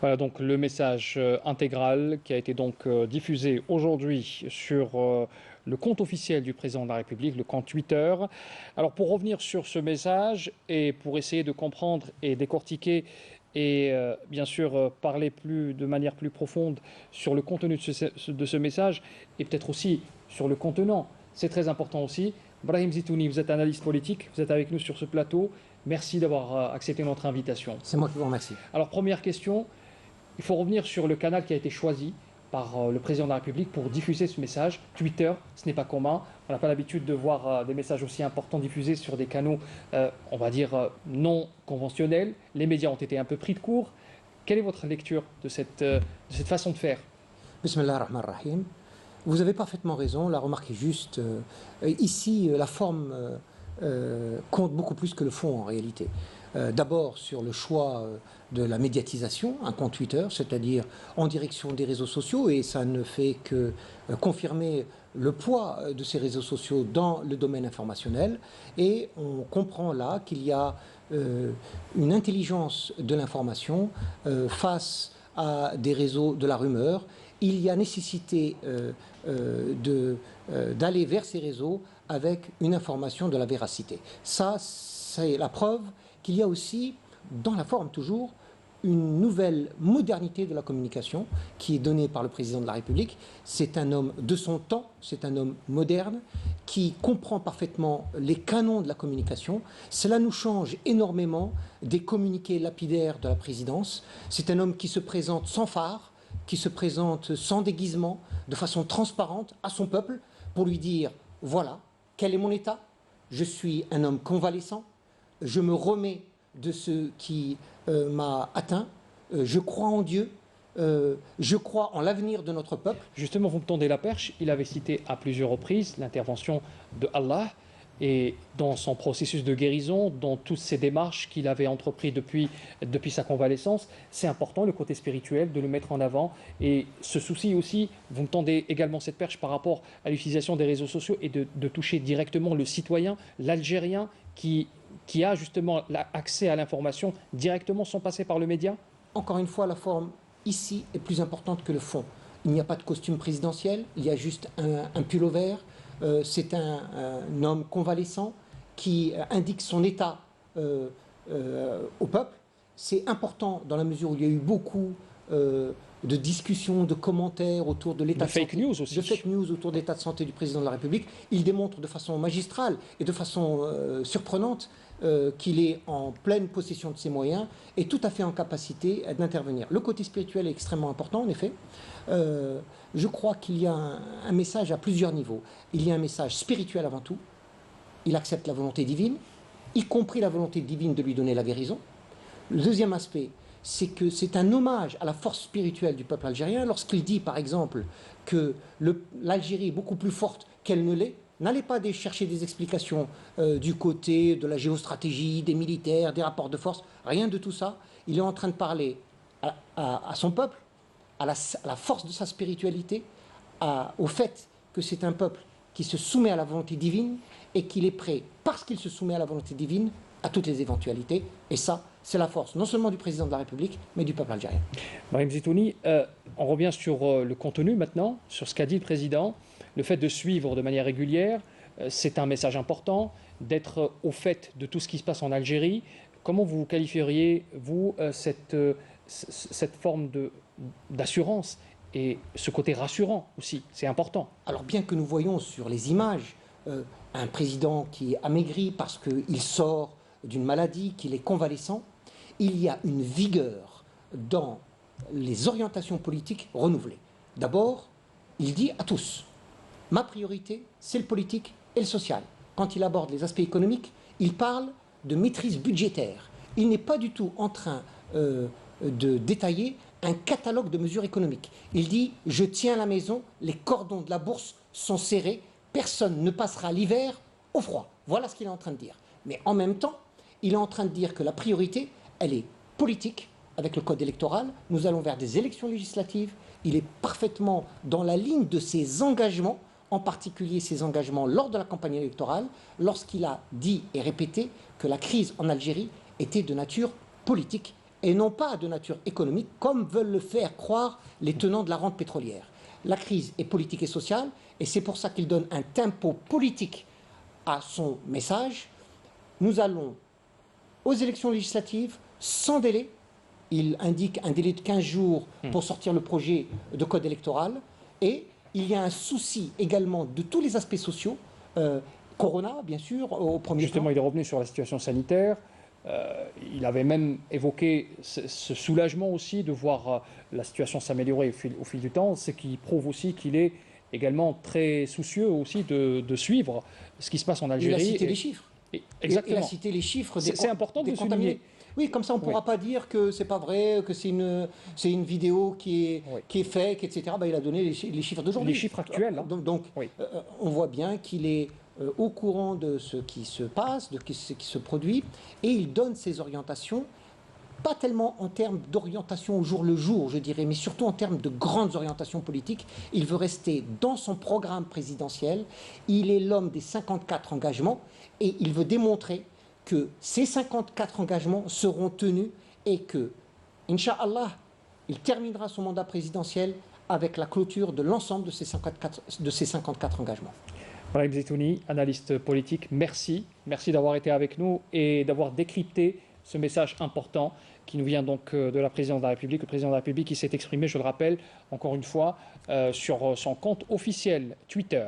Voilà donc le message intégral qui a été donc diffusé aujourd'hui sur le compte officiel du président de la République, le compte Twitter. Alors pour revenir sur ce message et pour essayer de comprendre et décortiquer et bien sûr parler de manière plus profonde sur le contenu de ce message et peut-être aussi sur le contenant, c'est très important aussi. Brahim Zitouni, vous êtes analyste politique, vous êtes avec nous sur ce plateau. Merci d'avoir accepté notre invitation. C'est moi qui vous remercie. Alors première question, il faut revenir sur le canal qui a été choisi par le président de la République pour diffuser ce message. Twitter, ce n'est pas commun. On n'a pas l'habitude de voir des messages aussi importants diffusés sur des canaux, on va dire, non conventionnels. Les médias ont été un peu pris de court. Quelle est votre lecture de cette façon de faire? Bismillah ar-Rahman ar-Rahim. Vous avez parfaitement raison, la remarque est juste. Ici, la forme compte beaucoup plus que le fond en réalité. D'abord sur le choix de la médiatisation, un compte Twitter, c'est-à-dire en direction des réseaux sociaux, et ça ne fait que confirmer le poids de ces réseaux sociaux dans le domaine informationnel. Et on comprend là qu'il y a une intelligence de l'information face à des réseaux de la rumeur. Il y a nécessité d'aller vers ces réseaux avec une information de la véracité. Ça, c'est la preuve qu'il y a aussi, dans la forme toujours, une nouvelle modernité de la communication qui est donnée par le président de la République. C'est un homme de son temps, c'est un homme moderne qui comprend parfaitement les canons de la communication. Cela nous change énormément des communiqués lapidaires de la présidence. C'est un homme qui se présente sans phare, qui se présente sans déguisement, de façon transparente à son peuple pour lui dire « Voilà, quel est mon état? Je suis un homme convalescent. Je me remets de ce qui m'a atteint, je crois en Dieu, je crois en l'avenir de notre peuple. » Justement, vous me tendez la perche, il avait cité à plusieurs reprises l'intervention de Allah et dans son processus de guérison, dans toutes ces démarches qu'il avait entreprises depuis sa convalescence, c'est important le côté spirituel de le mettre en avant et ce souci aussi, vous me tendez également cette perche par rapport à l'utilisation des réseaux sociaux et de toucher directement le citoyen, l'Algérien qui a justement accès à l'information directement sans passer par le média? Encore une fois, la forme ici est plus importante que le fond. Il n'y a pas de costume présidentiel, il y a juste un pull vert. C'est un homme convalescent qui indique son état au peuple. C'est important dans la mesure où il y a eu beaucoup de discussions, de commentaires autour de l'état de fake santé, news aussi. de fake news autour de l'état de santé du président de la République. Il démontre de façon magistrale et de façon surprenante qu'il est en pleine possession de ses moyens et tout à fait en capacité d'intervenir. Le côté spirituel est extrêmement important, en effet. Je crois qu'il y a un message à plusieurs niveaux. Il y a un message spirituel avant tout. Il accepte la volonté divine, y compris la volonté divine de lui donner la guérison. Le deuxième aspect, c'est que c'est un hommage à la force spirituelle du peuple algérien lorsqu'il dit, par exemple, que l'Algérie est beaucoup plus forte qu'elle ne l'est. N'allez pas chercher des explications du côté de la géostratégie, des militaires, des rapports de force, rien de tout ça. Il est en train de parler à son peuple, à la force de sa spiritualité, au fait que c'est un peuple qui se soumet à la volonté divine et qu'il est prêt, parce qu'il se soumet à la volonté divine, à toutes les éventualités. Et ça, c'est la force, non seulement du président de la République, mais du peuple algérien. Brahim Zitouni, on revient sur le contenu maintenant, sur ce qu'a dit le président. Le fait de suivre de manière régulière, c'est un message important, d'être au fait de tout ce qui se passe en Algérie. Comment vous qualifieriez, vous, cette forme d'assurance et ce côté rassurant aussi? C'est important. Alors bien que nous voyons sur les images un président qui est amaigri parce qu'il sort d'une maladie, qu'il est convalescent, il y a une vigueur dans les orientations politiques renouvelées. D'abord, il dit à tous, ma priorité, c'est le politique et le social. Quand il aborde les aspects économiques, il parle de maîtrise budgétaire. Il n'est pas du tout en train de détailler un catalogue de mesures économiques. Il dit, je tiens la maison, les cordons de la bourse sont serrés, personne ne passera l'hiver au froid. Voilà ce qu'il est en train de dire. Mais en même temps, il est en train de dire que la priorité, elle est politique, avec le code électoral. Nous allons vers des élections législatives. Il est parfaitement dans la ligne de ses engagements, en particulier ses engagements lors de la campagne électorale, lorsqu'il a dit et répété que la crise en Algérie était de nature politique et non pas de nature économique, comme veulent le faire croire les tenants de la rente pétrolière. La crise est politique et sociale, et c'est pour ça qu'il donne un tempo politique à son message. Nous allons aux élections législatives sans délai. Il indique un délai de 15 jours pour sortir le projet de code électoral. Et il y a un souci également de tous les aspects sociaux. Corona, bien sûr, au premier Justement, plan. il est revenu sur la situation sanitaire. Il avait même évoqué ce soulagement aussi de voir la situation s'améliorer au fil du temps, ce qui prouve aussi qu'il est également très soucieux aussi de suivre ce qui se passe en Algérie. Il a cité les chiffres. Exactement. Il a cité les chiffres des C'est important de des le contaminés. souligner. Oui, comme ça on ne pourra pas dire que c'est pas vrai, que c'est une vidéo qui est fake, etc. Ben, il a donné les chiffres d'aujourd'hui. Les chiffres actuels. Hein. Donc on voit bien qu'il est au courant de ce qui se passe, de ce qui se produit, et il donne ses orientations, pas tellement en termes d'orientation au jour le jour, je dirais, mais surtout en termes de grandes orientations politiques. Il veut rester dans son programme présidentiel. Il est l'homme des 54 engagements, et il veut démontrer que ces 54 engagements seront tenus et que, Inch'Allah, il terminera son mandat présidentiel avec la clôture de l'ensemble de ces 54 engagements. Brahim Zeitouni, analyste politique, merci. Merci d'avoir été avec nous et d'avoir décrypté ce message important qui nous vient donc de la présidence de la République. Le président de la République qui s'est exprimé, je le rappelle, encore une fois, sur son compte officiel Twitter.